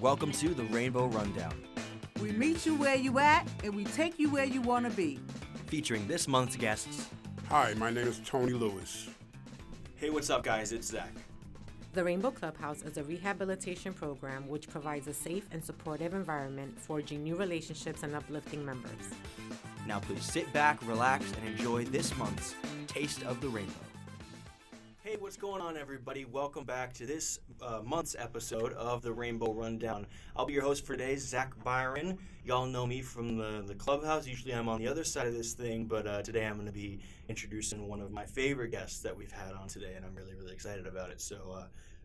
Welcome to the Rainbow Rundown, We meet you where you at, and we take you where you want to be. featuring this month's guests. Hi, my name is Tony Lewis. Hey, what's up, guys? It's Zach. The Rainbow Clubhouse is a rehabilitation program which provides a safe and supportive environment, forging new relationships and uplifting members. Now, please sit back, relax, and enjoy this month's Taste of the Rainbow. Hey, what's going on, everybody? Welcome back to this month's episode of the Rainbow Rundown. I'll be your host for today, Zach Byron. Y'all know me from the clubhouse. Usually I'm on the other side of this thing, but today I'm going to be introducing one of my favorite guests that we've had on today, and I'm really, really excited about it. So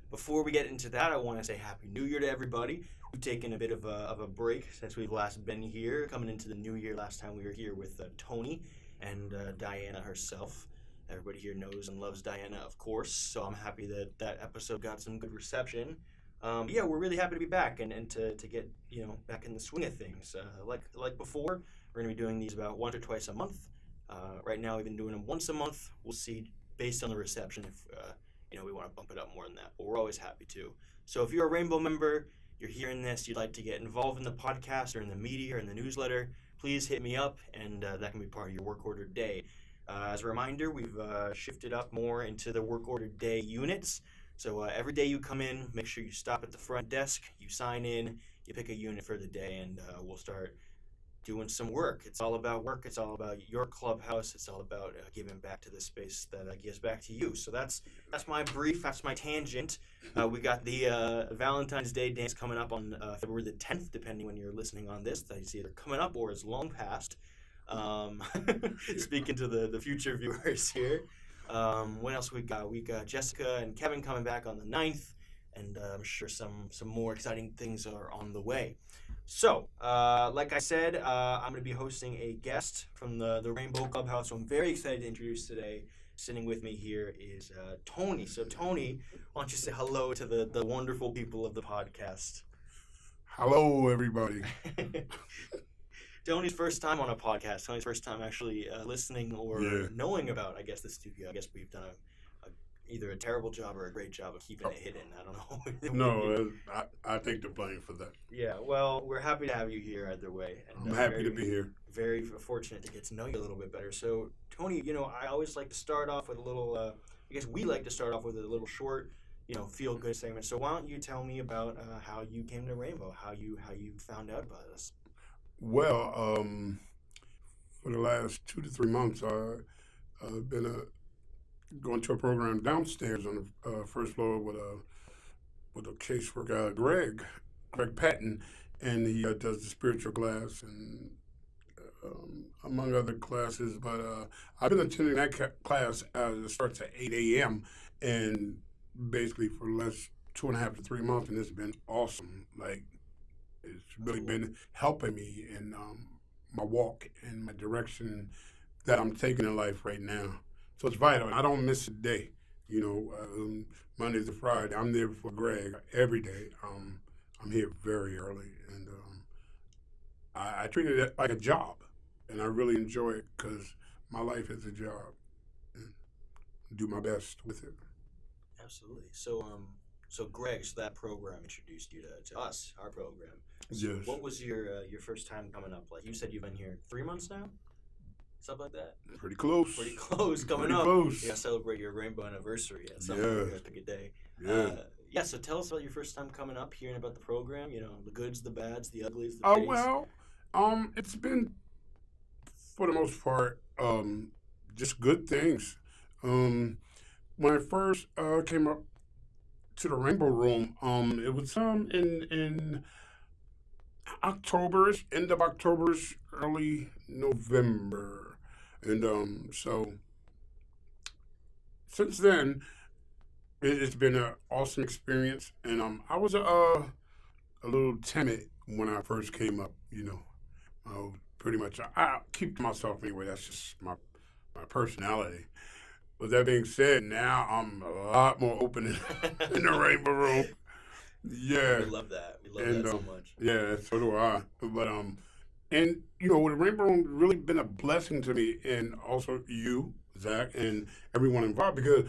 before we get into that, I want to say Happy New Year to everybody. We've taken a bit of a break since we've last been here, coming into the new year. Last time we were here with Tony and Diana herself. Everybody here knows and loves Diana, of course, so I'm happy that that episode got some good reception. Yeah, we're really happy to be back and to get, back in the swing of things. Like before, we're going to be doing these about once or twice a month. Right now, we've been doing them once a month. We'll see, based on the reception, if we want to bump it up more than that, but we're always happy to. So if you're a Rainbow member, you're hearing this, you'd like to get involved in the podcast or in the media or in the newsletter, please hit me up, and that can be part of your work order day. As a reminder, we've shifted up more into the work order day units. So every day you come in, make sure you stop at the front desk, you sign in, you pick a unit for the day, and we'll start doing some work. It's all about work. It's all about your clubhouse. It's all about giving back to the space that gives back to you. So that's my brief. That's my tangent. We got the Valentine's Day dance coming up on February the 10th, depending when you're listening on this. It's either coming up or it's long past. Speaking to the future viewers here, what else we got? We got Jessica and Kevin coming back on the 9th, and I'm sure some more exciting things are on the way. So, like I said, I'm going to be hosting a guest from the Rainbow Clubhouse, so I'm very excited to introduce today. Sitting with me here is Tony. So, Tony, why don't you say hello to the wonderful people of the podcast? Hello, everybody. Tony's first time on a podcast. Tony's first time actually listening or knowing about, I guess, the studio. I guess we've done either a terrible job or a great job of keeping it hidden. I don't know. No, I take the blame for that. Yeah, well, we're happy to have you here either way. And, I'm happy to be here. Very fortunate to get to know you a little bit better. So, Tony, I always like to start off with a little, I guess we like to start off with a little short, feel-good segment. So why don't you tell me about how you came to Rainbow, how you found out about us? Well, for the last 2 to 3 months, I've been going to a program downstairs on the first floor with a caseworker, Greg Patton, and he does the spiritual class and among other classes. But I've been attending that class it starts at 8 a.m. and basically for the last 2.5 to 3 months, and it's been awesome. It's really been helping me in my walk and my direction that I'm taking in life right now. So it's vital. I don't miss a day. Monday to Friday, I'm there for Greg every day. I'm here very early, and I treat it like a job, and I really enjoy it because my life is a job, and do my best with it. Absolutely. So Greg, that program introduced you to us, our program. So Yes. What was your first time coming up like? You said you've been here 3 months now? Something like that? Pretty close. Pretty close coming Pretty up. close. You gotta celebrate your rainbow anniversary at some point. You gotta pick a day. Yeah. So tell us about your first time coming up, hearing about the program, the goods, the bads, the uglies, the days. Well, it's been, for the most part, just good things. When I first came up to the Rainbow Room, it was in October-ish, end of October-ish, early November. And so since then, it's been an awesome experience. And I was a little timid when I first came up, pretty much. I keep to myself anyway. That's just my personality. With that being said, now I'm a lot more open in the Rainbow Room. Yeah. We love that. We love that so much. Yeah, so do I. But and the Rainbow Room really been a blessing to me, and also you, Zach, and everyone involved, because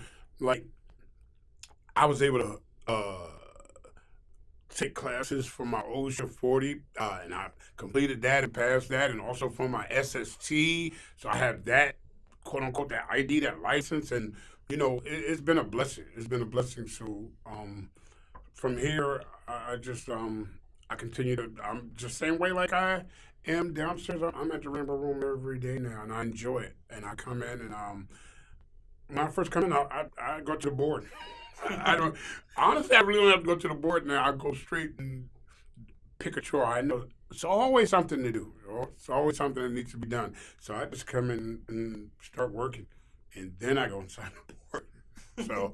I was able to take classes for my OSHA 40, and I completed that and passed that, and also for my SST. So I have that, quote unquote, that ID, that license, and it's been a blessing. It's been a blessing. So from here, I just I continue to. I'm just same way like I am downstairs. I'm at the Rainbow Room every day now, and I enjoy it. And I come in, and when I first come in, I go to the board. I don't honestly. I really don't have to go to the board now. I go straight and pick a chore. I know it's always something to do. It's always something that needs to be done. So I just come in and start working, and then I go and sign the board. So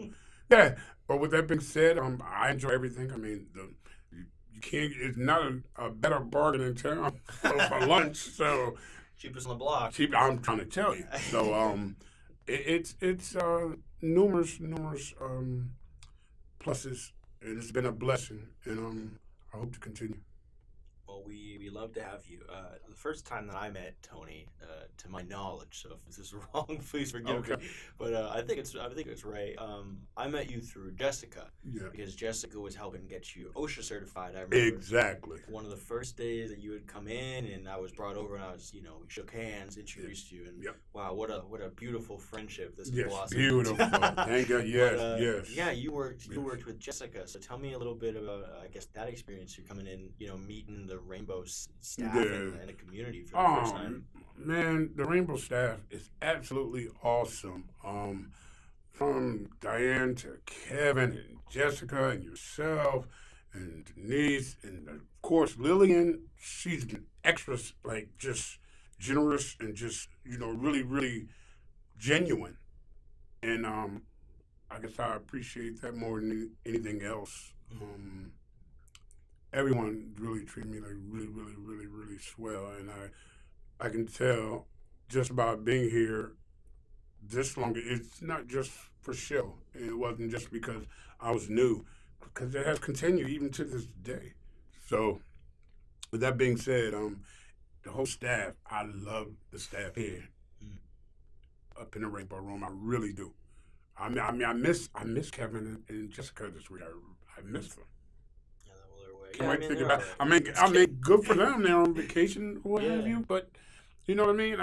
yeah. But with that being said, I enjoy everything. I mean, you can't. It's not a better bargain in town for lunch. So cheapest on the block. Cheap. I'm trying to tell you. So it's numerous pluses, and it's been a blessing, and I hope to continue. Well, we love to have you. The first time that I met Tony, to my knowledge, so if this is wrong, please forgive me. But I think it's right. I met you through Jessica. Yeah. Because Jessica was helping get you OSHA certified. I remember Exactly. one of the first days that you had come in, and I was brought over, and I was, we shook hands, introduced you, and wow, what a beautiful friendship this has blossomed. Beautiful. Thank God. Yes, yes. Yeah, you worked with Jessica. So tell me a little bit about, I guess, that experience. You're coming in, meeting the Rainbow staff and the community for the first time. Man, the Rainbow staff is absolutely awesome. From Diane to Kevin and Jessica and yourself and Denise and of course Lillian. She's been extra, just generous and just really, really genuine. And I guess I appreciate that more than anything else. Everyone really treated me like really, really, really, really swell, and I can tell just about being here this long. It's not just for show. It wasn't just because I was new, because it has continued even to this day. So, with that being said, the whole staff, I love the staff here up in the Rainbow Room. I really do. I miss Kevin and Jessica this week. I miss them. I mean, good for them. They're on vacation or what have you. But you know what I mean.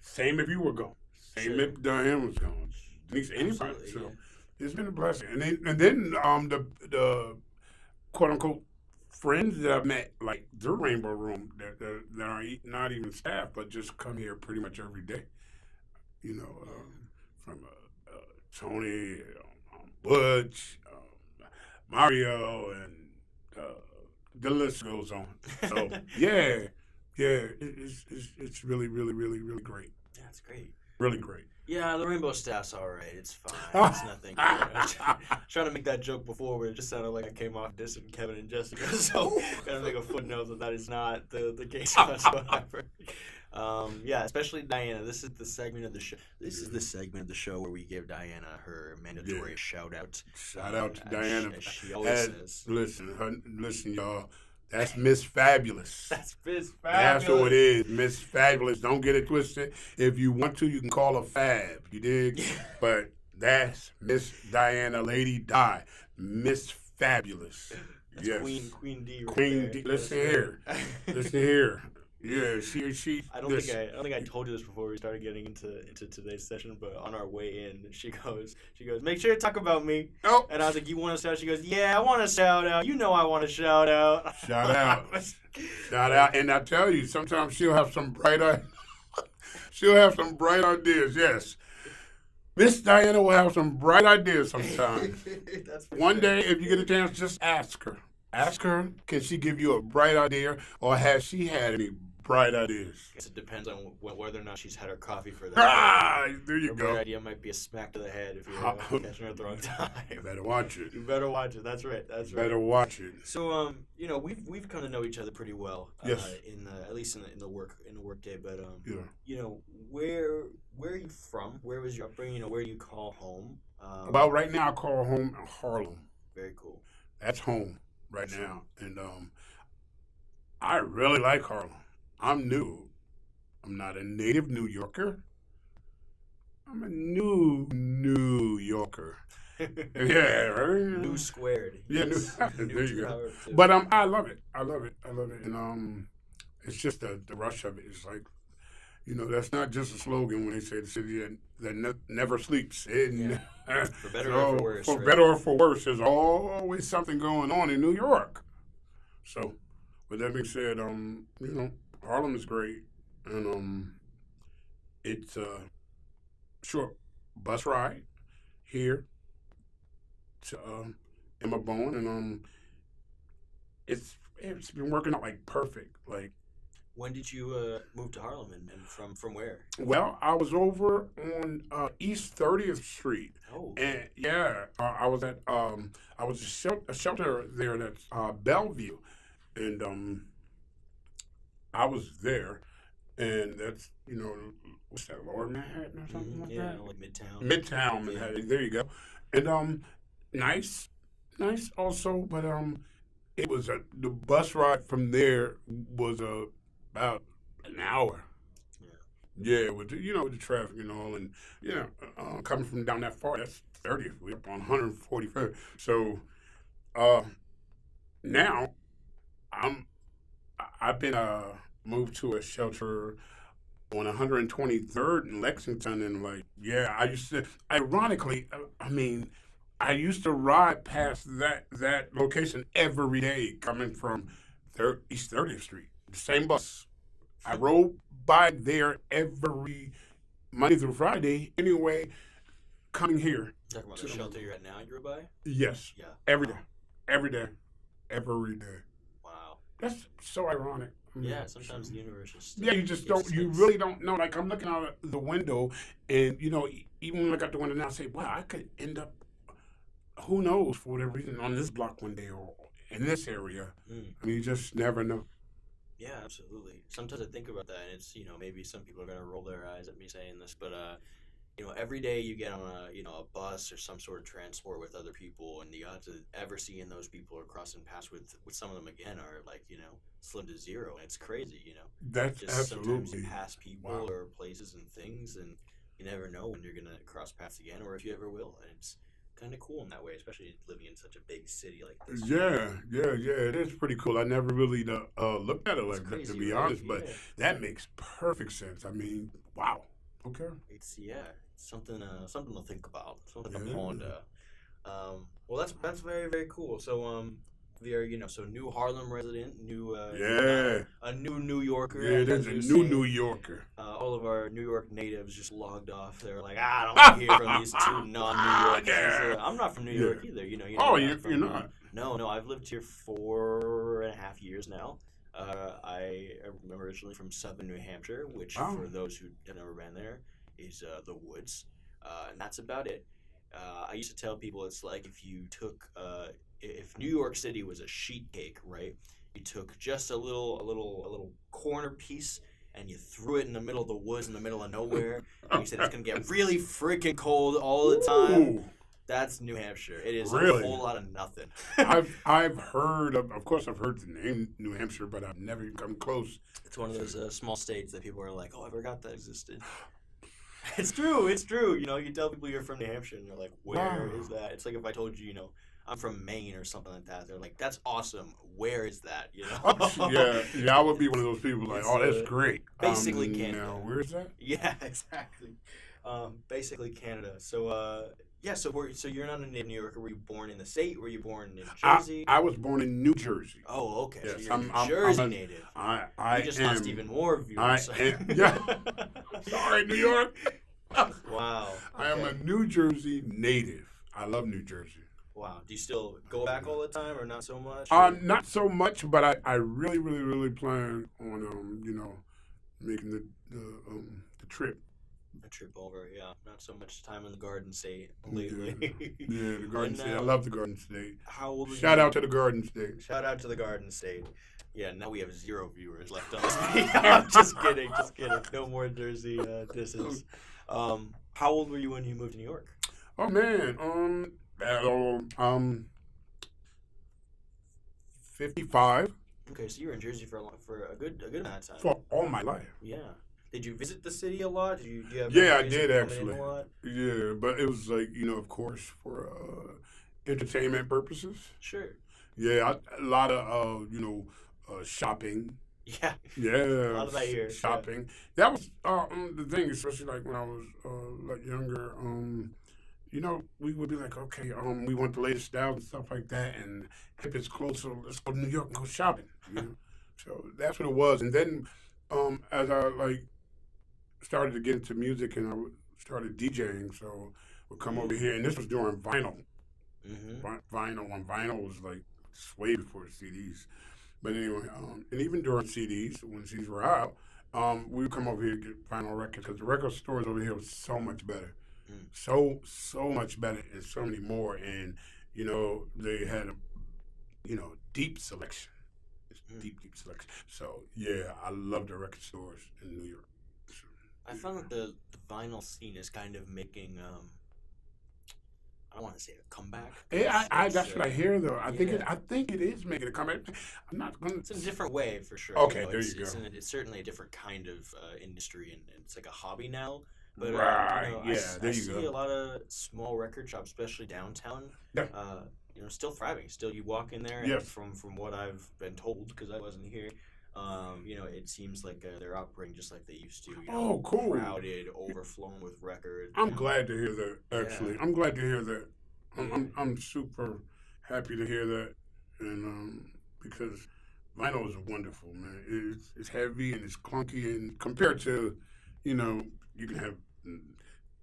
Same if you were gone. Same if Diane was gone. Denise, anybody. So it's been a blessing. And then the quote unquote friends that I've met, like the Rainbow Room, that are not even staff, but just come here pretty much every day. From Tony, Butch, Mario, and the list goes on. So it's really, really, really, really great. That's great. Really great. Yeah, the Rainbow staff's all right. It's fine. It's nothing. I was trying to make that joke before, but it just sounded like I came off dissing Kevin and Jessica. So gotta make a footnote that is not the case whatsoever. Especially Diana. This is the segment of the show. This is the segment of the show where we give Diana her mandatory shout out. Shout out to Diana. As she always says. Listen, y'all. That's Miss Fabulous. That's Miss Fabulous. That's who it is, Miss Fabulous. Don't get it twisted. If you want to, you can call her Fab. You dig? But that's Miss Diana, Lady Di, Miss Fabulous. That's yes. Queen D. Right Queen there. D. Listen here. Yeah, she. I don't think I told you this before we started getting into today's session, but on our way in, she goes, make sure to talk about me. Oh. And I was like, you want to shout? She goes, yeah, I want to shout out. I want to shout out. Shout out. And I tell you, sometimes she'll have some bright ideas. Yes. Miss Diana will have some bright ideas sometimes. One day, if you get a chance, just ask her. Ask her, can she give you a bright idea, or has she had any bright ideas? I guess it depends on whether or not she's had her coffee for that. There you go. Bright idea might be a smack to the head if you're catching her at the wrong time. You better watch it. You better watch it. That's right. Better watch it. So, we've come to know each other pretty well. Yes. At least in the work day. But yeah. Where are you from? Where was your upbringing? Where do you call home? About right now, I call home Harlem. Very cool. That's home right now, and I really like Harlem. I'm new. I'm not a native New Yorker. I'm a New Yorker. Yeah, right. New squared. Yeah, Yes. there New you go. power two. But I love it. I love it. I love it. And it's just the rush of it. It's like, that's not just a slogan when they say the city that never sleeps. Yeah. For better or for worse. For right? better or for worse, there's always something going on in New York. So, with that being said, Harlem is great, and it's a short bus ride here to Emma Bowen, and it's been working out like perfect. Like, When did you move to Harlem and from where? well, I was over on East 30th Street, Oh. and yeah, I was at I was a shelter there that's Bellevue, and I was there, and that's what's that, Lower Manhattan or something like Yeah, that? like Midtown. Midtown Manhattan. There you go. And nice also, but it was the bus ride from there was about an hour. Yeah, with with the traffic and all, and coming from down that far, that's 30th. We're up on 145th. So now I've been moved to a shelter on 123rd in Lexington, and I used to. Ironically, I used to ride past that location every day coming from East 30th Street. The same bus. I rode by there every Monday through Friday. Anyway, coming here. Talking about the shelter you're at now, you were by? Yes. Yeah. Every day. Every day. Every day. Wow. That's so ironic. Yeah, sometimes the universe just... Yeah, you just don't, you really don't know. Like, I'm looking out the window, and, even when I got the window now, I say, wow, I could end up, who knows, for whatever reason, on this block one day or in this area. You just never know. Yeah, absolutely. Sometimes I think about that, and it's, maybe some people are going to roll their eyes at me saying this, but, every day you get on a bus or some sort of transport with other people, and the odds of ever seeing those people or crossing paths with some of them again are slim to zero. And it's crazy, That's just absolutely. sometimes you pass people or places and things, and you never know when you're gonna cross paths again, or if you ever will. And it's kind of cool in that way, especially living in such a big city like this. Yeah. It is pretty cool. I never really looked at it like that, to be honest, but that makes perfect sense. Wow. Okay. It's something to think about, something to ponder. Well, that's very, very cool. So we are so new Harlem resident, new a new New Yorker. Yeah, there's a New Yorker. All of our New York natives just logged off. They're like, I don't want to hear from these two non-New Yorkers. Yeah. I'm not from New York either. You're not. No, I've lived here 4.5 years now. I am originally from Southern New Hampshire, which for those who have never been there is the woods, and that's about it. I used to tell people it's like if you took if New York City was a sheet cake, right? You took just a little corner piece and you threw it in the middle of the woods in the middle of nowhere, and you said it's gonna get really freaking cold all the time. Ooh. That's New Hampshire. It is Really? a whole lot of nothing. I've heard of course I've heard the name New Hampshire, but I've never even come close. It's one of those small states that people are like, oh, I forgot that existed. It's true. You tell people you're from New Hampshire, and they're like, where is that? It's like if I told you, I'm from Maine or something like that. They're like, that's awesome. Where is that? Yeah, I would be one of those people like, oh, that's great. Basically Canada. Now, where is that? Yeah, exactly. Basically Canada. So, so you're not a native New Yorker. Were you born in the state? Were you born in Jersey? I was born in New Jersey. Oh, okay. Yes, so you're a New Jersey native. I you just am. lost even more viewers. Yeah. Sorry, New York. Wow. I am a New Jersey native. I love New Jersey. Wow. Do you still go back all the time, or not so much? Not so much, but I really, really, really plan on making the trip. A trip over, yeah. Not so much time in the Garden State lately. Yeah, the Garden State. I love the Garden State. How old are you? Shout out to the Garden State. Shout out to the Garden State. Yeah, now we have 0 viewers left on this video. I'm just kidding. No more Jersey disses. How old were you when you moved to New York? Oh man, 55. Okay, so you were in Jersey for a good amount of time. For all my life. Yeah. Did you visit the city a lot? Do you have Yeah, I memories did of coming actually. in a lot? Yeah, but it was like, of course, for entertainment purposes. Sure. Yeah, a lot of shopping. Yeah. A Yeah, lot of that here. Yeah. shopping. That was the thing, especially like when I was like younger. We would be like, okay, we want the latest styles and stuff like that, and if it's close, so let's go to New York and go shopping. So that's what it was. And then, as I like started to get into music and started DJing, so we'd come over here, and this was during vinyl. Mm-hmm. Vinyl when vinyl was like way before CDs. But anyway, and even during CDs, when CDs were out, we would come over here to get vinyl records because the record stores over here was so much better. So much better and so many more. And, they had deep selection. It's deep selection. So, yeah, I love the record stores in New York. So, I found that the vinyl scene is kind of making, I don't want to say a comeback. That's what I hear, though. I think it is making a comeback. I'm not going to. It's in a different way, for sure. Okay, there you go. It's certainly a different kind of industry, and it's like a hobby now. But right, I there you see go. a lot of small record shops, especially downtown. Yeah. Still thriving. Still, you walk in there, and Yes. from what I've been told, because I wasn't here, it seems like they're operating just like they used to. Oh, cool. Crowded, overflowing with records. I'm glad to hear that. Actually, Yeah. I'm glad to hear that. I'm super happy to hear that, and because vinyl is wonderful, man. It's heavy and it's clunky, and compared to, you can have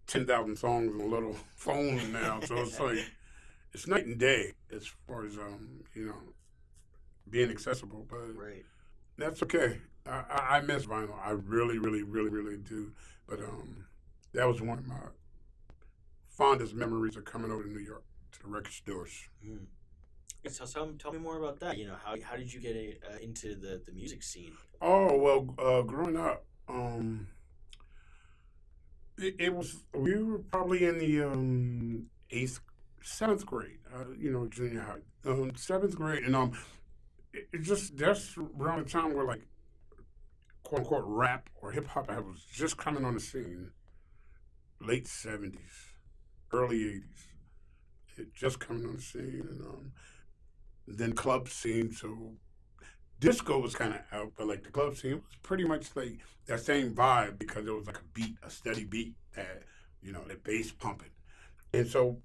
10,000 songs on a little phone now, so it's like it's night and day as far as being accessible. But Right. that's okay. I miss vinyl. I really, really, really, really do. But that was one of my fondest memories of coming over to New York to the record stores. Mm. So tell me more about that. How did you get into the music scene? Oh well, growing up, we were probably in the seventh grade. Junior high, seventh grade, and that's around the time where like quote unquote rap or hip hop was just coming on the scene. Late '70s, early '80s, it just coming on the scene, and then club scene. So disco was kind of out, but like the club scene was pretty much like that same vibe because it was like a steady beat that that bass pumping, and so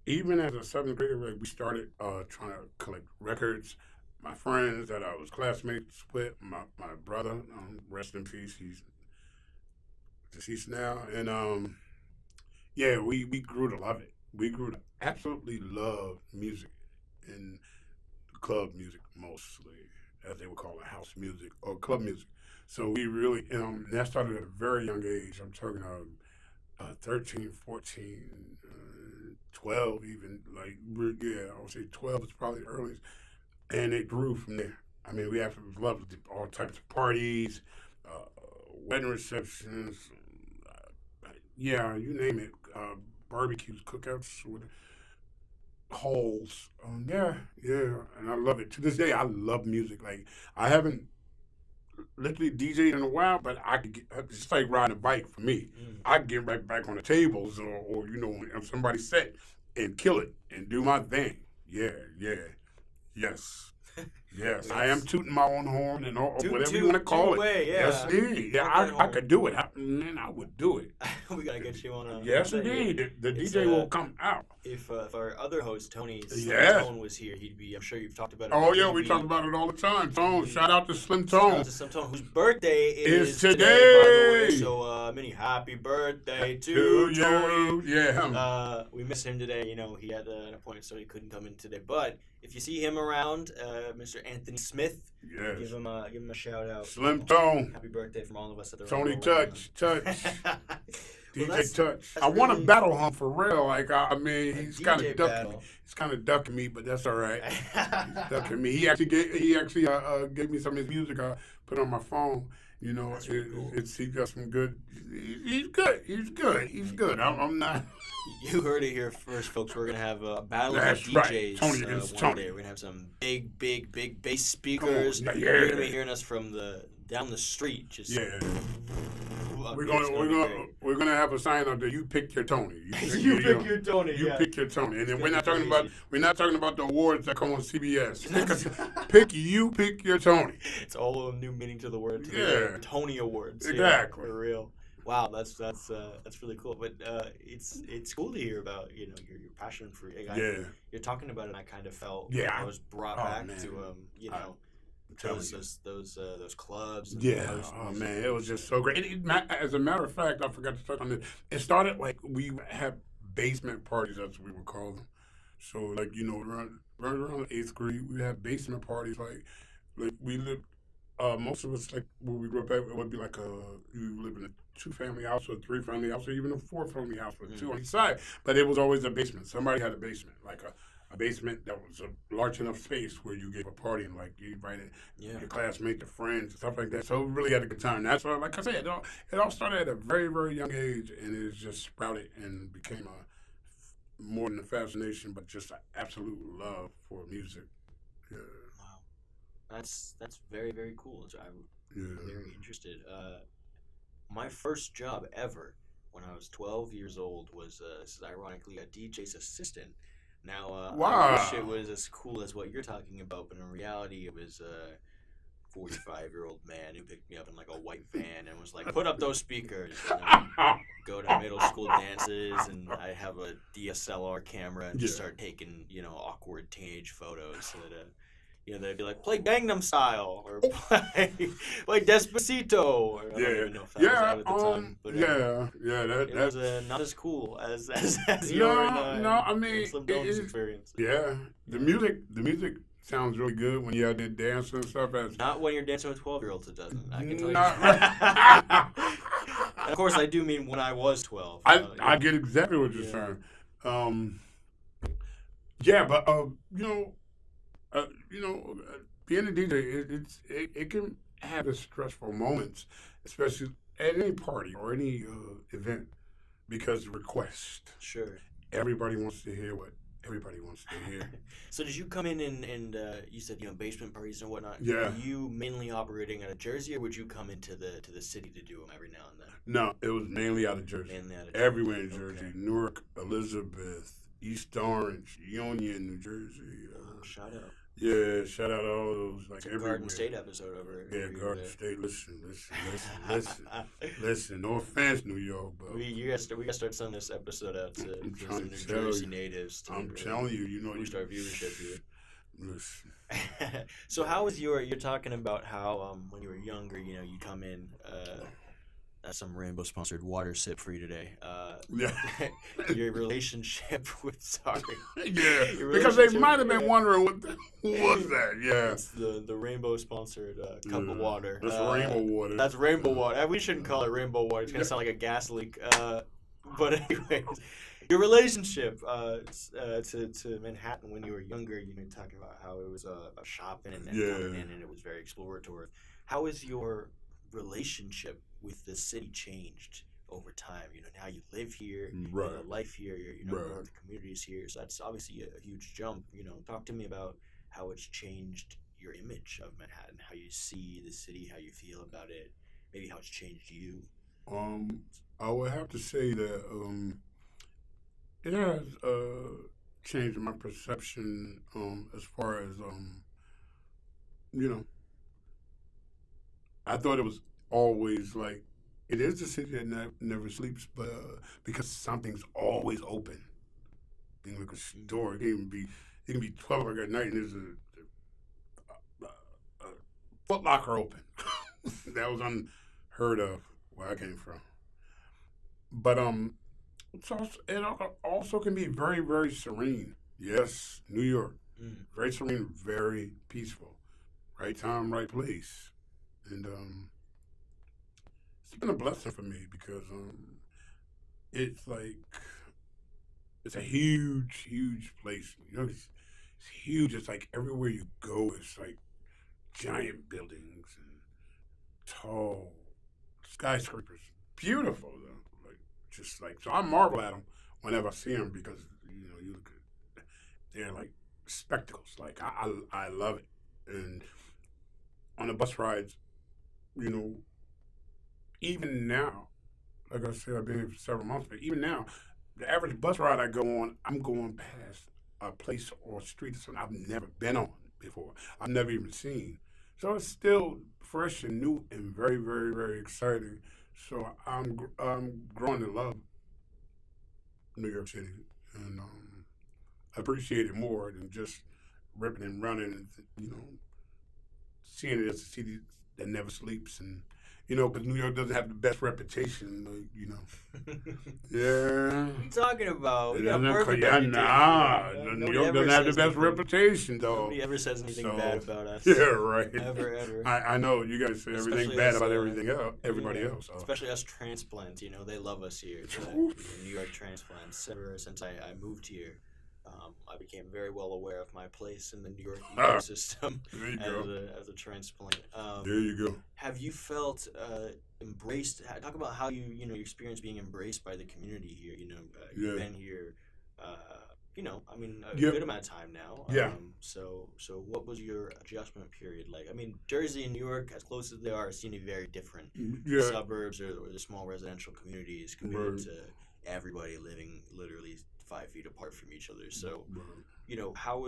even as a seventh grader, like, we started trying to collect records. My friends that I was classmates with, my brother, rest in peace, he's deceased now, and yeah, we grew to love it. We grew to absolutely love music and club music mostly, as they would call it, house music or club music. So we really, that started at a very young age. I'm talking 13, 14, 12 even. Like, I would say 12 is probably the earliest. And it grew from there. I mean, we absolutely loved all types of parties, wedding receptions, yeah, you name it, barbecues, cookouts, halls. Yeah, and I love it. To this day, I love music. Like, I haven't literally DJed in a while, but I could it's like riding a bike for me. I can get right back on the tables or if somebody set and kill it and do my thing. Yeah, yes. Yes, I am tooting my own horn and all, whatever you want to call it. Away, yeah. Yes, indeed. Yeah, I could do it. I would do it. We gotta get you on a. Yes, indeed. The DJ will come out. If our other host Tony Yes. was here, he'd be. I'm sure you've talked about it. Oh yeah, we talk about it all the time. Tone, shout out to Slim Tone. Shout out to Slim Tone, whose birthday is today. By the way, so many happy birthday to you. Tony. Yeah. We miss him today. He had an appointment, so he couldn't come in today. But if you see him around, Mr. Anthony Smith, Yes. give him a shout out. Slim Tone. Happy birthday from all of us at the Tony Rainbow Run. Touch. Well, DJ Touch. that's I want to really- battle him for real. Like I mean, he's kind DJ of ducking battle. me. He's kind of ducking me, but that's all right. Ducking me. He actually gave me some of his music. I put on my phone. That's really cool. He got some good. He's good. I'm not. You heard it here first, folks. We're gonna have a battle That's of right. DJs Tony one against day. Tony. We're gonna have some big bass speakers. Yeah. You're gonna be hearing us from the down the street, just Yeah. We're We're gonna have a sign up there. You pick your Tony. You pick your Tony. You Yeah. pick your Tony, and then we're not talking crazy. about the awards that come on CBS. pick your Tony. It's all a new meaning to the word. Yeah. Tony Awards. Exactly. Yeah, for real. Wow, that's really cool. But it's cool to hear about your passion for You're talking about it, and I kind of felt I was brought back man. to those clubs. And It was just so great. As a matter of fact, I forgot to touch on this. It started like we had basement parties, as we would call them. So like around 8th grade, we had basement parties. Like we lived. Most of us, like where we grew up at, it would be like you live in a 2-family house or a 3-family house or even a 4-family house with 2 on each side. But it was always a basement. Somebody had a basement, like a basement that was a large enough space where you gave a party and like you invited your classmates, your friends, stuff like that. So we really had a good time. That's why, like I said, it all started at a very, very young age, and it just sprouted and became more than a fascination, but just an absolute love for music. Yeah. Wow, that's very, very cool. So I'm very interested. My first job ever when I was 12 years old was this is ironically a DJ's assistant. Now, I wish it was as cool as what you're talking about, but in reality, it was a 45-year-old man who picked me up in like a white van and was like, "Put up those speakers." Go to middle school dances, and I have a DSLR camera and just start taking awkward teenage photos so that. They'd be like, play Gangnam Style or play Despacito. Or I don't even know if that was out at the time. But, it was not as cool as your Slim Dome's experience. Yeah, the music sounds really good when you're out there dancing and stuff. Not when you're dancing with 12-year-olds, it doesn't. I can tell you. And of course, I do mean when I was 12. I get exactly what you're saying. Being a DJ, it can have its stressful moments, especially at any party or any event, because request. Sure. Everybody wants to hear what everybody wants to hear. So did you come in and you said basement parties and whatnot? Yeah. Were you mainly operating out of Jersey, or would you come into the city to do them every now and then? No, it was mainly out of Jersey. Mainly out of Everywhere in Jersey, Newark, Elizabeth, East Orange, Union, New Jersey. Shout out. Yeah, shout out all of those. Like everywhere. Garden State episode over. Yeah, Garden State. Listen. No offense, New York, but we gotta start sending this episode out to some New Jersey natives. I'm telling you, boost our viewership here. Listen. So how was you're talking about how when you were younger, you come in. That's some Rainbow sponsored water sip for you today. Your relationship with because they might have been wondering what was that. Yeah, it's the Rainbow sponsored cup of water. That's Rainbow water. That's Rainbow water. We shouldn't call it Rainbow water. It's gonna sound like a gas leak. But anyways, your relationship to Manhattan when you were younger. You were talking about how it was a shopping and coming in, and it was very exploratory. How is your relationship with the city changed over time? Now you live here, life here, the communities here. So that's obviously a huge jump. Talk to me about how it's changed your image of Manhattan, how you see the city, how you feel about it, maybe how it's changed you. I would have to say that it has changed my perception as far as I thought it was always like, it is the city that never sleeps, but because something's always open. Being like a store, it can be 12 o'clock at night and there's a Foot Locker open. That was unheard of where I came from. But it also can be very, very serene. Yes, New York, very serene, very peaceful. Right time, right place. And it's been a blessing for me because it's a huge, huge place. It's huge. It's like everywhere you go, it's like giant buildings and tall skyscrapers. Beautiful though. So I marvel at them whenever I see them because you look at, they're like spectacles. Like I love it. And on the bus rides, you know, even now, like I said, I've been here for several months, but even now, the average bus ride I go on, I'm going past a place or street or something I've never been on before. I've never even seen. So it's still fresh and new and very, very, very exciting. So I'm growing to love New York City, and I appreciate it more than just ripping and running and, you know, seeing it as a city that never sleeps. And, you know, because New York doesn't have the best reputation, like, you know. Yeah. What are you talking about? We got New perfect York reputation. doesn't have the best reputation, though. Nobody ever says anything bad about us. Yeah, right. Ever. I know you guys say Especially everything bad us, about everything else, everybody else. So. Especially us transplants, you know, they love us here. The New York transplants. Ever since I moved here, I became very well aware of my place in the New York ecosystem as a transplant. There you go. Have you felt embraced? Talk about how you experience being embraced by the community here. You know, you've been here. You know, I mean, a good amount of time now. Yeah. So what was your adjustment period like? I mean, Jersey and New York, as close as they are, seem to be very different. Yeah. The suburbs or the small residential communities compared to everybody living literally 5 feet apart from each other. So, you know, how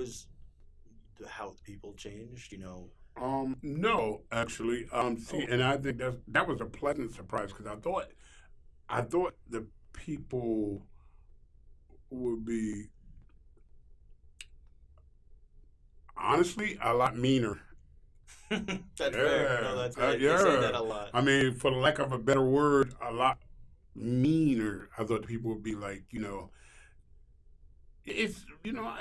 people changed? You know. No, actually. And I think that was a pleasant surprise because I thought the people would be honestly a lot meaner. That's fair. No, that's fair. Yeah. They say that a lot. I mean, for the lack of a better word, a lot meaner. I thought people would be like, you know, it's, you know,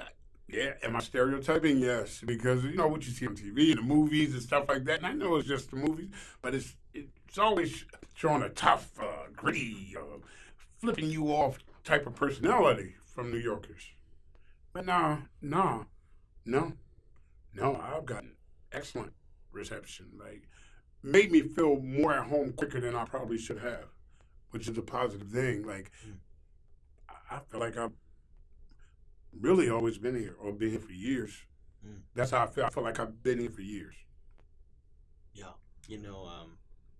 yeah, am I stereotyping? Yes, because, you know, what you see on TV and the movies and stuff like that, and I know it's just the movies, but it's always showing a tough, gritty, flipping you off type of personality from New Yorkers. But no, I've gotten excellent reception. Like, made me feel more at home quicker than I probably should have, which is a positive thing. Like, I feel like I've really always been here or been here for years. That's how I feel. I feel like I've been here for years. Yeah. You know,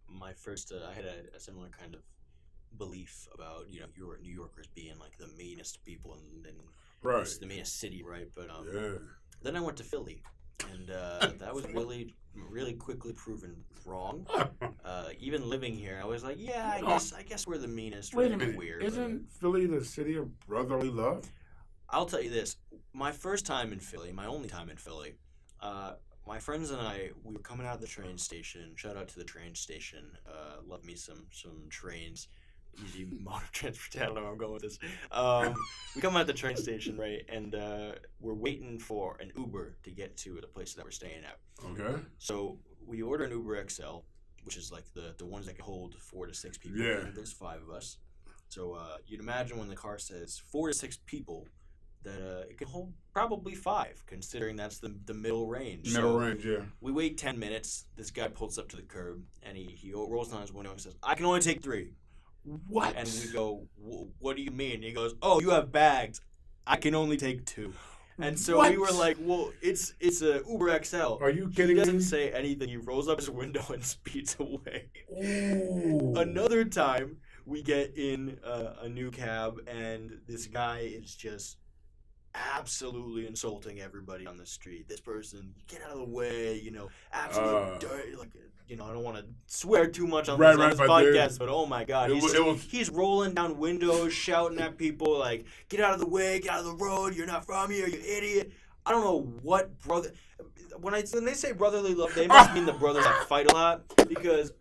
my first, I had a similar kind of belief about, you know, New Yorkers being like the meanest people and the meanest city, right? But then I went to Philly, and that was really, really quickly proven wrong. Even living here, I was like, yeah, I guess we're the meanest. Wait a minute, isn't Philly the city of brotherly love? I'll tell you this: my first time in Philly, my only time in Philly, my friends and I, we were coming out of the train station. Shout out to the train station. Love me some trains. Easy mode of transportation. I don't know where I'm going with this. We come out of the train station, right, and we're waiting for an Uber to get to the place that we're staying at. Okay. So we order an Uber XL, which is like the ones that can hold 4 to 6 people. Yeah. There's 5 of us. So you'd imagine when the car says 4 to 6 people, that it can hold probably 5, considering that's the middle range. Yeah. We wait 10 minutes. This guy pulls up to the curb, and he rolls down his window and says, "I can only take 3." What? And we go, "What do you mean?" And he goes, "Oh, you have bags. I can only take 2." And so we were like, "Well, it's a Uber XL." Are you kidding me? He doesn't say anything. He rolls up his window and speeds away. Ooh. Another time, we get in a new cab, and this guy is just absolutely insulting everybody on the street. This person, get out of the way, you know, absolutely dirty. Like, you know, I don't want to swear too much on this podcast, but oh my God, he's rolling down windows, shouting at people like, "Get out of the way, get out of the road, you're not from here, you idiot." I don't know what brother. When they say brotherly love, they must mean the brothers that fight a lot, because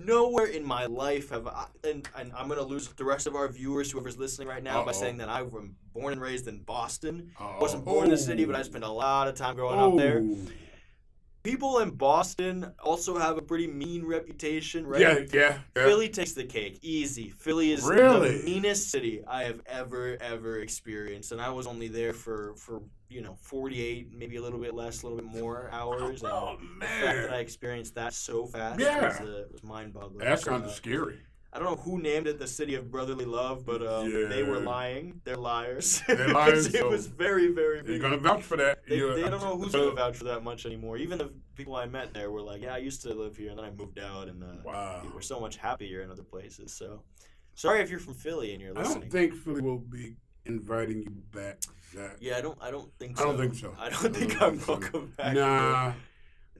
nowhere in my life have I, and I'm going to lose the rest of our viewers, whoever's listening right now, by saying that I was born and raised in Boston. Wasn't born in the city, but I spent a lot of time growing up there. People in Boston also have a pretty mean reputation, right? Yeah. Philly takes the cake. Easy. Philly is the meanest city I have ever experienced, and I was only there for 48, maybe a little bit less, a little bit more hours. And the fact that I experienced that so fast was mind-boggling. That's kind of scary. I don't know who named it the city of brotherly love, but they were lying. They're liars. They're liars. It was very, very. You're gonna vouch for that. They don't know who's gonna vouch for that much anymore. Even the people I met there were like, "Yeah, I used to live here, and then I moved out, and wow, we're so much happier in other places." So, sorry if you're from Philly and you're listening. I don't think Philly will be inviting you back, Zach. Yeah, I don't think so. I don't think so. I don't think I'm welcome back. Nah.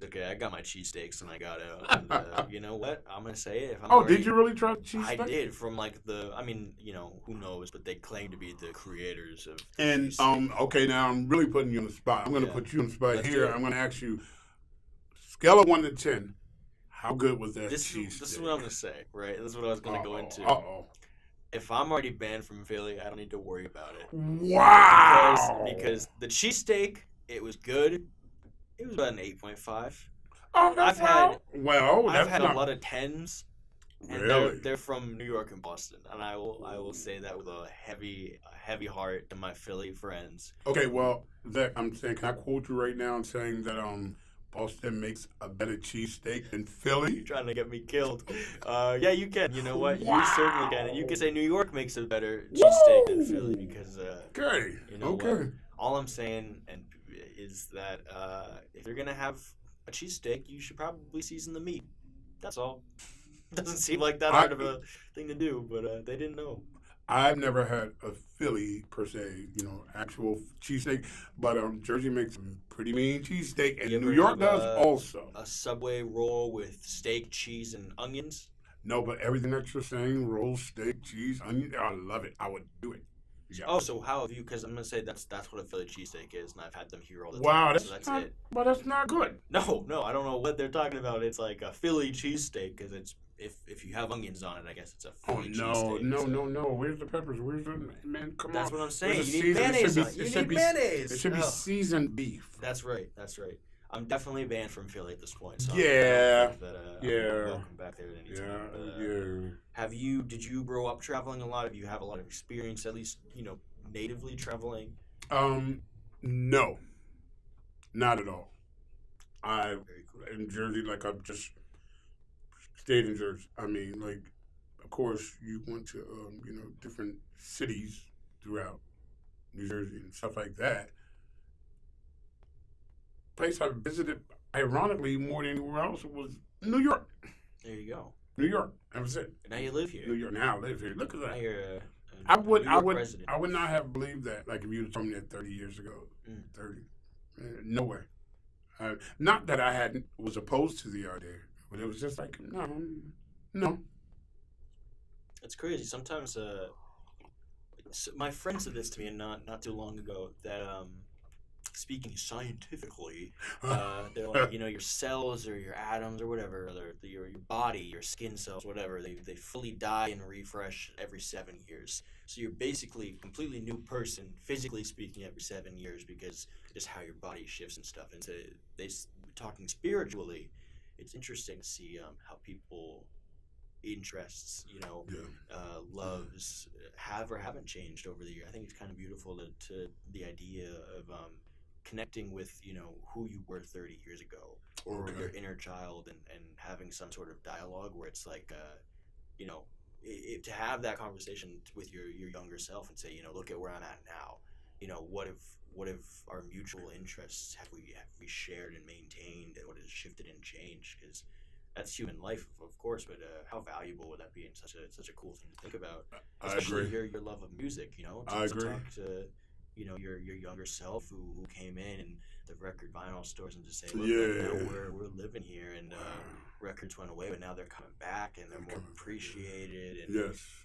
Okay, I got my cheesesteaks and I got out. And, you know what? I'm gonna say it. If I'm Did you really try cheesesteak? I did from like who knows? But they claim to be the creators of. And okay, now I'm really putting you on the spot. I'm gonna put you on the spot here. I'm gonna ask you, scale of 1 to 10, how good was that cheesesteak? This is what I'm gonna say, right? This is what I was gonna go into. If I'm already banned from Philly, I don't need to worry about it. Wow. Because the cheesesteak, it was good. It was about an 8.5. Oh, I've had a lot of 10s. And really? they're from New York and Boston, and I will say that with a heavy heart to my Philly friends. Okay, well, Zach, I'm saying, can I quote you right now and saying that Boston makes a better cheesesteak than Philly? You're trying to get me killed. Yeah, you can. You know what? Wow. You certainly can. And you can say New York makes a better cheesesteak than Philly because. Okay. You know what? All I'm saying is that if you're gonna have a cheesesteak, you should probably season the meat. That's all. Doesn't seem like that hard of a thing to do, but they didn't know. I've never had a Philly, per se, actual cheesesteak, but Jersey makes a pretty mean cheesesteak, and New York does also. A Subway roll with steak, cheese, and onions? No, but everything that you're saying, roll, steak, cheese, onion, I love it. I would do it. Yeah. Oh, so how have you? Because I'm gonna say that's what a Philly cheesesteak is, and I've had them here all the time. Wow, that's it. But that's not good. No, I don't know what they're talking about. It's like a Philly cheesesteak because it's if you have onions on it, I guess it's a Philly cheesesteak. No. Where's the peppers? Where's the man? Come on. That's what I'm saying. You need mayonnaise. It should be seasoned beef. That's right. I'm definitely banned from Philly at this point. So yeah. I'm welcome back there at any time. Did you grow up traveling a lot? Have you have a lot of experience, at least, natively traveling? No. Not at all. Very cool. In Jersey, I've just stayed in Jersey. I mean, of course, you went to, different cities throughout New Jersey and stuff like that. Place I visited, ironically, more than anywhere else was New York. There you go. New York. That was it. Now you live here. New York. Now I live here. Look at that. Now you're I would president. I would not have believed that. Like if you told me that 30 years ago. 30. No way. Not that I was opposed to the idea, but it was just like no. It's crazy. Sometimes my friend said this to me not too long ago that speaking scientifically, they're like, your cells or your atoms or whatever, your body, your skin cells, whatever, they fully die and refresh every 7 years. So you're basically a completely new person, physically speaking, every 7 years because just how your body shifts and stuff. And so talking spiritually, it's interesting to see how people interests, loves have or haven't changed over the year. I think it's kind of beautiful to the idea of connecting with who you were 30 years ago or your inner child and having some sort of dialogue where it's like to have that conversation with your younger self and say look at where I'm at now, what if our mutual interests have we shared and maintained, and what has shifted and changed, because that's human life, of course, but how valuable would that be, and such a cool thing to think about, especially your love of music, I agree. To talk to your younger self who came in and the record vinyl stores and just say, look, now we're living here, and records went away, but now they're coming back and they're more appreciated, and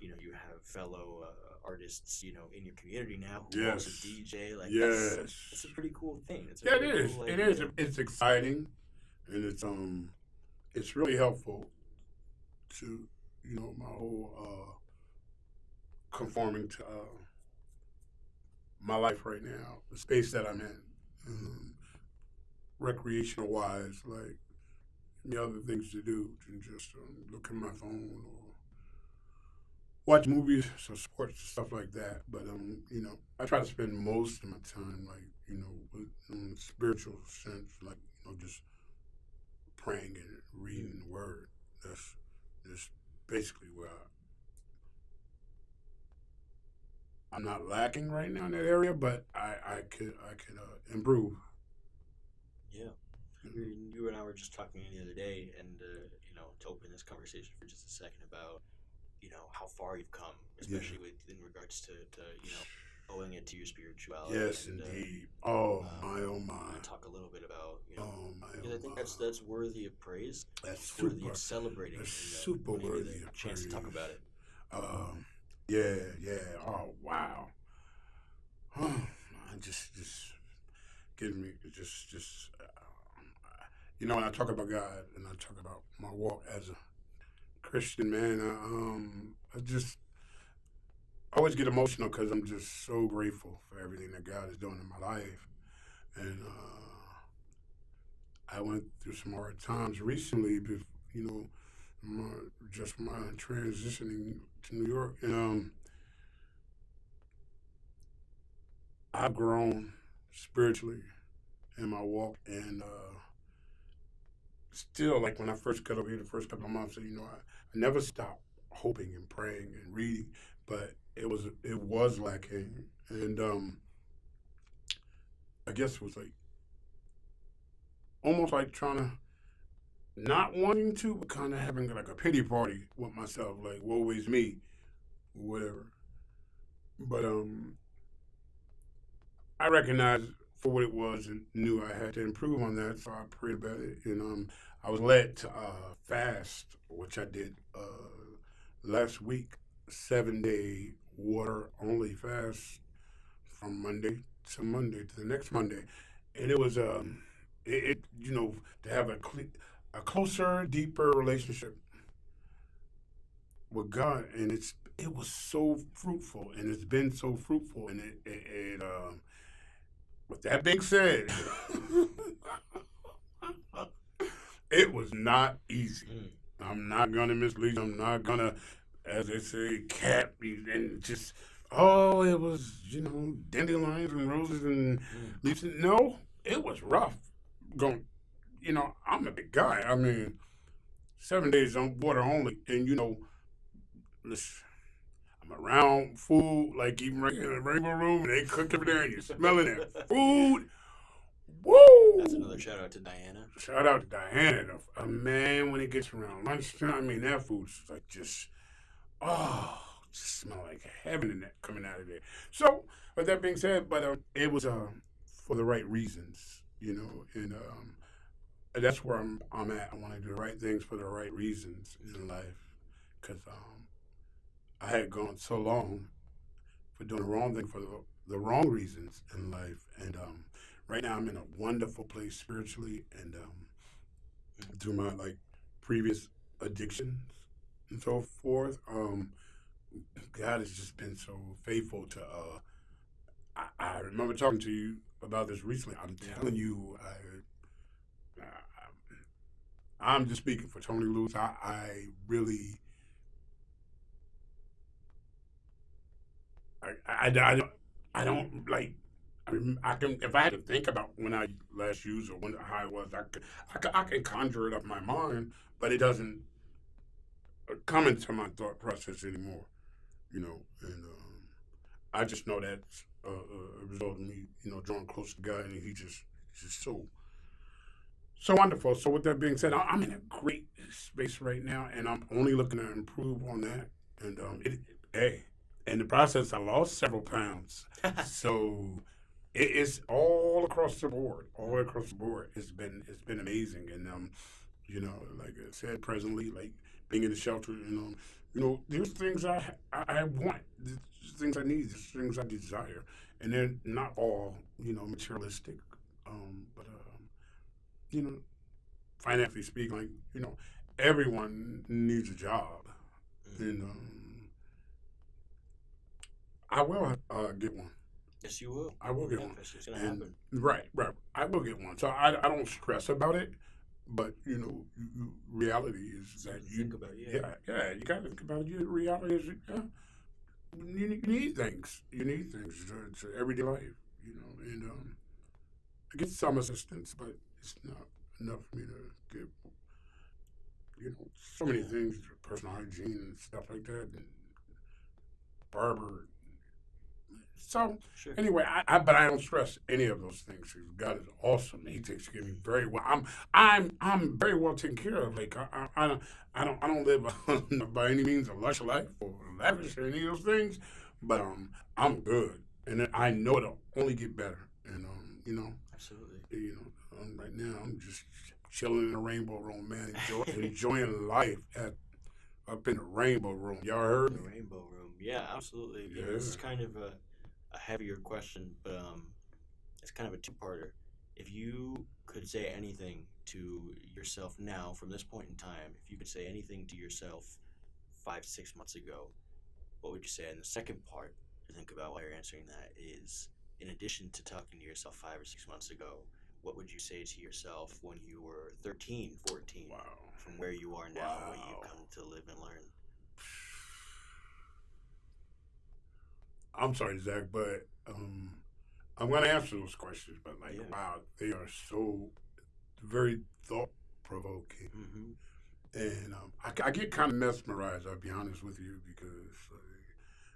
you have fellow artists in your community now who also DJ. That's a pretty cool thing. It is. It is. It's exciting, and it's really helpful to my whole conforming to my life right now, the space that I'm in, recreational wise, like other things to do than just look at my phone or watch movies or sports stuff like that. But I try to spend most of my time in a spiritual sense, just praying and reading the Word. That's basically where I'm not lacking right now in that area, but I could improve. Yeah. You and I were just talking the other day, and to open this conversation for just a second about how far you've come, especially with in regards to owing it to your spirituality. Yes, and, indeed. Oh my, oh And my. talk a little bit about Oh my, because oh I think my. that's worthy of praise. That's It's worthy super. of celebrating. That's And, super when I get worthy the of chance to talk praise. about it. Yeah, yeah. Oh wow. Just give me just. When I talk about God and I talk about my walk as a Christian man, I just always get emotional because I'm just so grateful for everything that God is doing in my life, and I went through some hard times recently. You know, just my transitioning to New York, and I've grown spiritually in my walk, and still, like when I first got over here, the first couple of months, I never stopped hoping and praying and reading, but it was lacking, and I guess it was like almost like trying to not wanting to, but kind of having like a pity party with myself, like woe is me, whatever. But I recognized for what it was and knew I had to improve on that, so I prayed about it. And I was led to fast, which I did last week, 7-day water only fast from Monday to Monday to the next Monday, and it was to have a closer, deeper relationship with God, and it was so fruitful, and it's been so fruitful, and with that being said, it was not easy. I'm not gonna mislead you. I'm not gonna, as they say, cap you and just. Oh, it was dandelions and roses and leaves. No, it was rough. Going, I'm a big guy. I mean, 7 days on water only, and listen, I'm around food, like even right in the Rainbow Room, and they cook over there, and you're smelling that food. Woo! That's another shout out to Diana. Shout out to Diana. Man, when it gets around lunchtime, I mean, that food's like just smell like heaven in that coming out of there. So, with that being said, but it was for the right reasons, and that's where I'm at. I want to do the right things for the right reasons in life, because I had gone so long for doing the wrong thing for the wrong reasons in life, and right now I'm in a wonderful place spiritually, and through my previous addictions and so forth. God has just been so faithful to. I remember talking to you about this recently. I'm telling you, I'm just speaking for Tony Lewis. I really, I don't like. I can if I had to think about when I last used or how it was, I can conjure it up in my mind, but it doesn't come into my thought process anymore. And I just know that's a result of me, drawing close to God, and just so wonderful. So with that being said, I'm in a great space right now, and I'm only looking to improve on that. And hey, in the process, I lost several pounds. So it's all across the board. All across the board. It's been amazing, and like I said, presently, like being in the shelter, there's things I want, there's things I need, there's things I desire, and they're not all materialistic, but you know, financially speaking, like everyone needs a job, and I will get one. Yes, you will. I will get one. It's gonna And happen. right, I will get one. So I don't stress about it, but reality is that you Think about it. yeah, you gotta think about it. Reality is you need things. You need things to everyday life, and I get some assistance, but it's not enough for me to get so many things, personal hygiene and stuff like that, and barber, So Sure. anyway, but I don't stress any of those things. God is awesome. He takes care of me very well. I'm very well taken care of. Like I don't live by any means a lush life or lavish or any of those things, but I'm good, and I know it'll only get better. And Absolutely. right now I'm just chilling in the Rainbow Room, man, enjoying life up in the Rainbow Room. Y'all heard The me? Rainbow Room. Yeah, absolutely. Yeah. This is kind of a heavier question, but it's kind of a two-parter. If you could say anything to yourself now, from this point in time, if you could say anything to yourself 5, 6 months ago, what would you say? And the second part to think about while you're answering that is, in addition to talking to yourself 5 or 6 months ago, what would you say to yourself when you were 13, 14, Wow. from where you are now, what Wow. you've come to live and learn? I'm sorry, Zach, but I'm going to answer those questions. But Yeah. wow, they are so very thought provoking, Mm-hmm. and I get kind of mesmerized. I'll be honest with you because,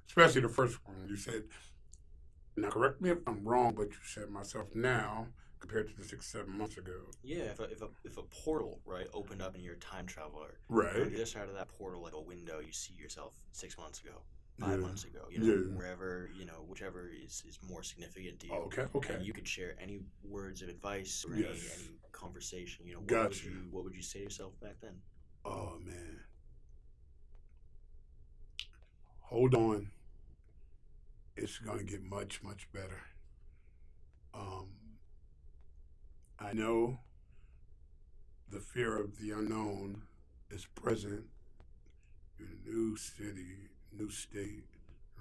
especially the first one, you said. Now, correct me if I'm wrong, but you said myself now compared to the 6, 7 months ago. Yeah, if a portal, right, opened up and you're a time traveler, Right. on the other side of that portal, like a window, you see yourself 6 months ago, 5 months ago, wherever, whichever is more significant to you. Okay. And you could share any words of advice or Yes. any conversation. Gotcha. What would you say to yourself back then? Oh man, hold on. It's gonna get much, much better. I know the fear of the unknown is present in a new city, new state,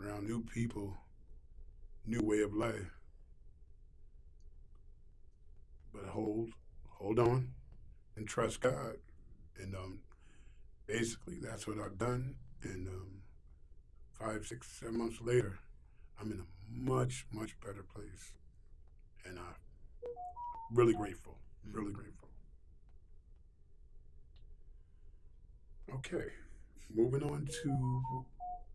around new people, new way of life. But hold on, and trust God. And basically, that's what I've done. And 5, 6, 7 months later, I'm in a much, much better place. And I'm really grateful. Really grateful. Okay. Moving on to,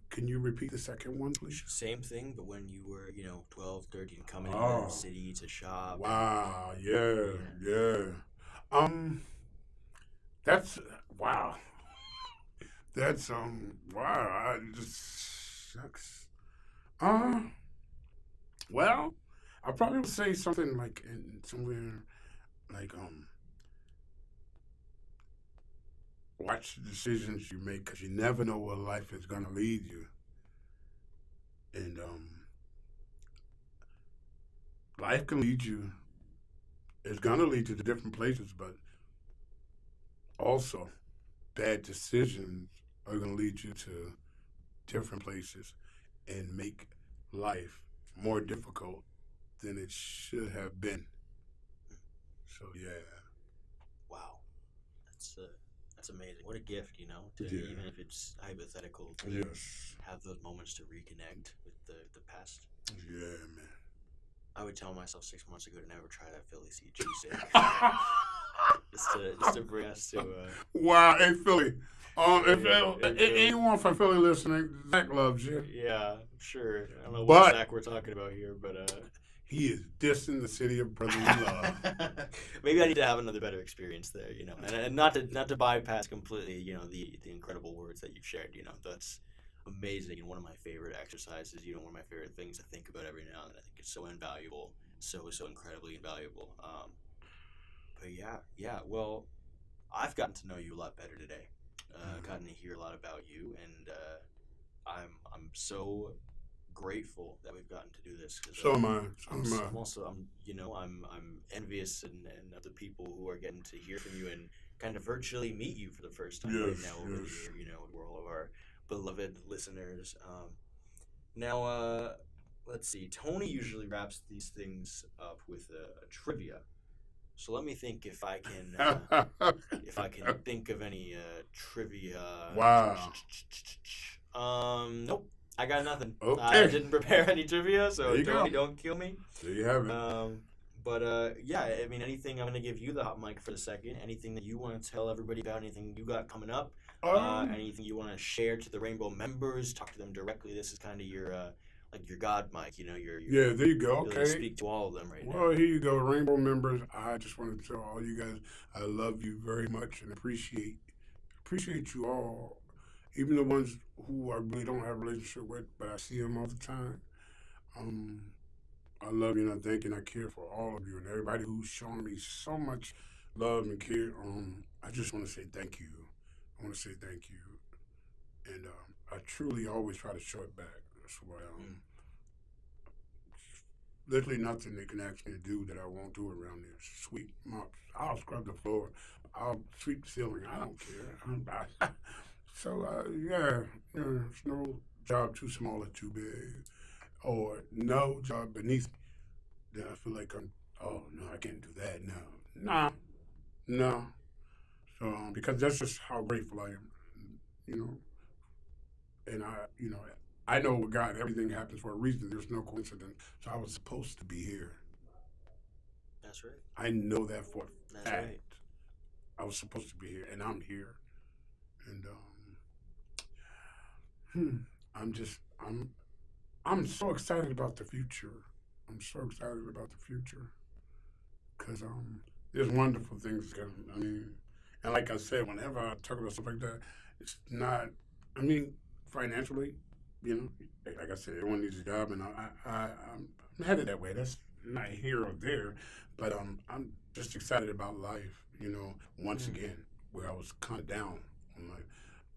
can you repeat the second one, please? Same thing, but when you were, 12, 13, coming into Oh. the city to shop. Wow. Yeah. That's, wow. That's, wow. I just, shucks. Well, I probably would say something like somewhere like watch the decisions you make because you never know where life is gonna lead you, and life can lead you. It's gonna lead you to different places, but also bad decisions are gonna lead you to different places and make life more difficult than it should have been. So yeah. Wow, that's amazing. What a gift, to Yeah. even if it's hypothetical, to Yes. have those moments to reconnect with the past. Yeah, man. I would tell myself 6 months ago to never try that Philly cheesesteak. just to bring us to. Wow, hey Philly. Yeah, Anyone from Philly listening, Zach loves you. Yeah, I'm sure. I don't know But- what Zach we're talking about here, but He is dissing the city of brotherly love. maybe I need to have another better experience there, and not to bypass completely, the incredible words that you've shared, that's amazing and one of my favorite exercises, one of my favorite things to think about every now and then. I think it's so invaluable, so incredibly invaluable. But yeah. Well, I've gotten to know you a lot better today. Gotten to hear a lot about you, and I'm so grateful that we've gotten to do this. So am I. I'm also I'm envious and of the people who are getting to hear from you and kind of virtually meet you for the first time right Yes, now over yes. here. We're all of our beloved listeners. Now, let's see. Tony usually wraps these things up with a trivia. So let me think if I can think of any trivia. Wow. Nope. I got nothing. Okay. I didn't prepare any trivia, so There you Tony, go. don't kill me. There you have it. But yeah, I mean, anything. I'm gonna give you the hot mic for the second. Anything that you want to tell everybody about? Anything you got coming up? Anything you want to share to the Rainbow members? Talk to them directly. This is kind of your like your God mic. You know, your Yeah, there you go. ability to Okay. speak to all of them right now. Well, here you go, Rainbow members. I just want to tell all you guys I love you very much and appreciate you all, even the ones who I really don't have a relationship with, but I see them all the time. I love you and I thank you and I care for all of you and everybody who's shown me so much love and care. I just want to say thank you. I want to say thank you, and I truly always try to show it back. That's why literally nothing they can ask me to do that I won't do around there. Sweep mops. I'll scrub the floor. I'll sweep the ceiling. I don't care. So it's no job too small or too big, or no job beneath me that I feel like I can't do that. No. So because that's just how grateful I am, and I know with God everything happens for a reason. There's no coincidence. So I was supposed to be here. That's right. I know that for a That's fact. right. I was supposed to be here, and I'm here, and I'm so excited about the future. I'm so excited about the future because there's wonderful things coming. I mean, and like I said, whenever I talk about stuff like that, it's not. I mean, financially, like I said, everyone needs a job, and I'm headed that way. That's not here or there, but I'm just excited about life. Once again, where I was kind of down.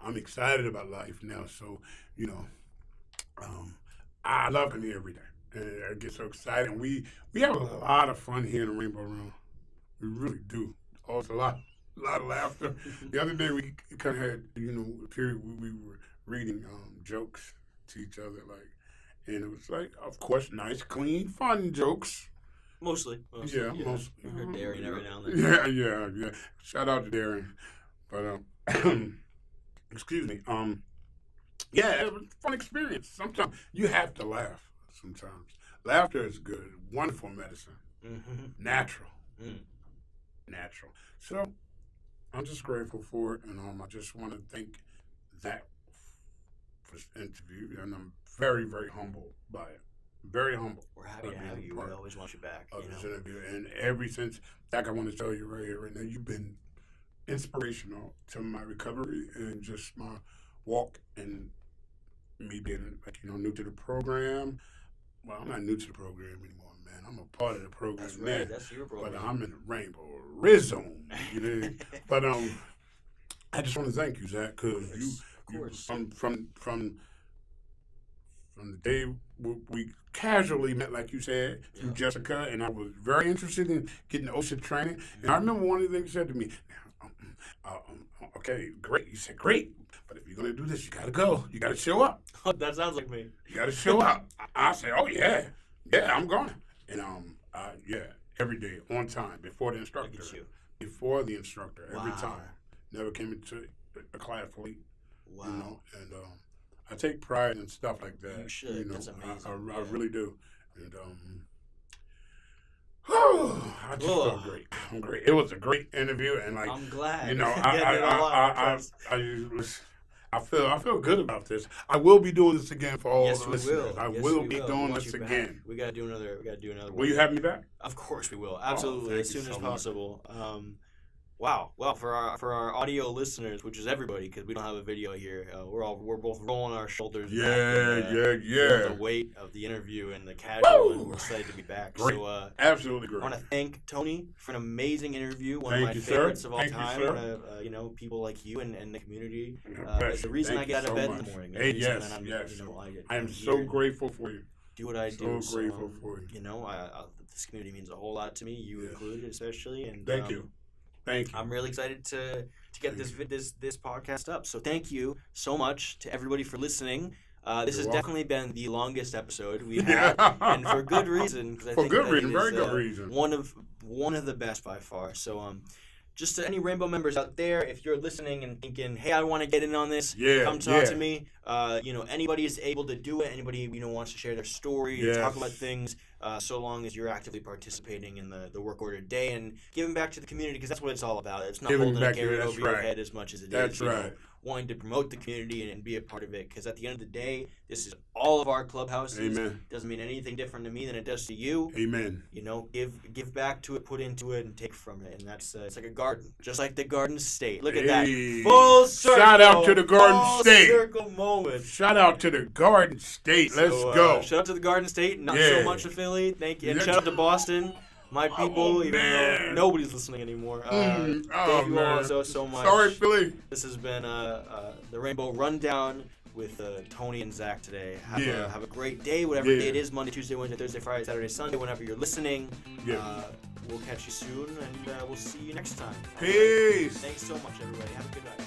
I'm excited about life now. So, I love coming here every day. And I get so excited. And we have a lot of fun here in the Rainbow Room. We really do. Also a lot of laughter. The other day we kind of had, a period where we were reading jokes to each other, and it was of course, nice, clean, fun jokes. Mostly. Yeah, mostly. I heard Darian every now and then. Yeah. Shout out to Darian. But excuse me. Yeah, it was a fun experience. Sometimes you have to laugh. Sometimes laughter is good. Wonderful medicine. Mm-hmm. Natural. Natural. So I'm just grateful for it, and I just want to thank that for this interview, and I'm very, very humbled by it. Very humble. We're happy to have you. We always want you back. Of this interview, and ever since, I want to tell you right here, right now, you've been inspirational to my recovery and just my walk, and me being new to the program. Well, I'm not new to the program anymore, man. I'm a part of the program. That's right. Now, That's your program. but I'm in the Rainbow Rizone. But I just want to thank you, Zach, because you from the day we casually met, like you said, through Jessica, and I was very interested in getting OSHA training. And I remember one of the things you said to me, okay, great. You said, great, but if you're going to do this, you got to go. You got to show up. That sounds like me. You got to show up. I said, oh, yeah, I'm going. And, every day, on time, before the instructor. Every Wow. time. Never came into a class late. Wow. And I take pride in stuff like that. You should. That's amazing. I really do. And I just felt great. I'm great. It was a great interview, and I'm glad. I feel good about this. I will be doing this again for all the listeners. Will. I Yes, will we be will. doing We want this you back. again. We gotta do another. Will you have me back? Of course we will. Absolutely, as thank you soon as so much. possible. Wow. Well, for our audio listeners, which is everybody, because we don't have a video here, we're both rolling our shoulders. Yeah. Feel the weight of the interview and the casual, and we're excited to be back. Great. So, Absolutely great. I want to thank Tony for an amazing interview. One Thank of my you, sir. favorites of all Thank you, time. sir. One of people like you and the community. Bless It's the you. reason Thank I get out you of so bed in much. the morning. Hey, The reason yes, that yes. I am so here, grateful for you. do what I do. So grateful for you. This community means a whole lot to me. You Yes. included, especially. And Thank you. Thank you. I'm really excited to get this podcast up. So thank you so much to everybody for listening. This has definitely been the longest episode we had, and for good reason. Because I think that it very is, good reason. One of the best by far. So just to any Rainbow members out there, if you're listening and thinking, hey, I want to get in on this, come talk to me. Anybody is able to do it. Anybody wants to share their story, Yes. talk about things. so long as you're actively participating in the work order day and giving back to the community, because that's what it's all about. It's not Giving holding a back to- carrot that's over your right. head as much as it That's is, you know, right. wanting to promote the community and be a part of it, because at the end of the day, this is all of our clubhouses. Amen. Doesn't mean anything different to me than it does to you. Amen. You know, give back to it, put into it, and take from it, and that's it's like a garden, just like the Garden State. Look at that, Hey. full circle. Shout out to the Garden full State. circle moment. Shout out to the Garden State. Let's So, go. Shout out to the Garden State, not Yeah. so much to Philly. Thank you, and Yeah. shout out to Boston, my people. Even though man. nobody's listening anymore. Thank you all so much. Sorry, Philly. This has been the Rainbow Rundown with Tony and Zach today. Have a great day, whatever Yeah. day it is, Monday, Tuesday, Wednesday, Thursday, Friday, Saturday, Sunday, whenever you're listening. Yeah. We'll catch you soon, and we'll see you next time. Peace. Thanks so much, everybody. Have a good night.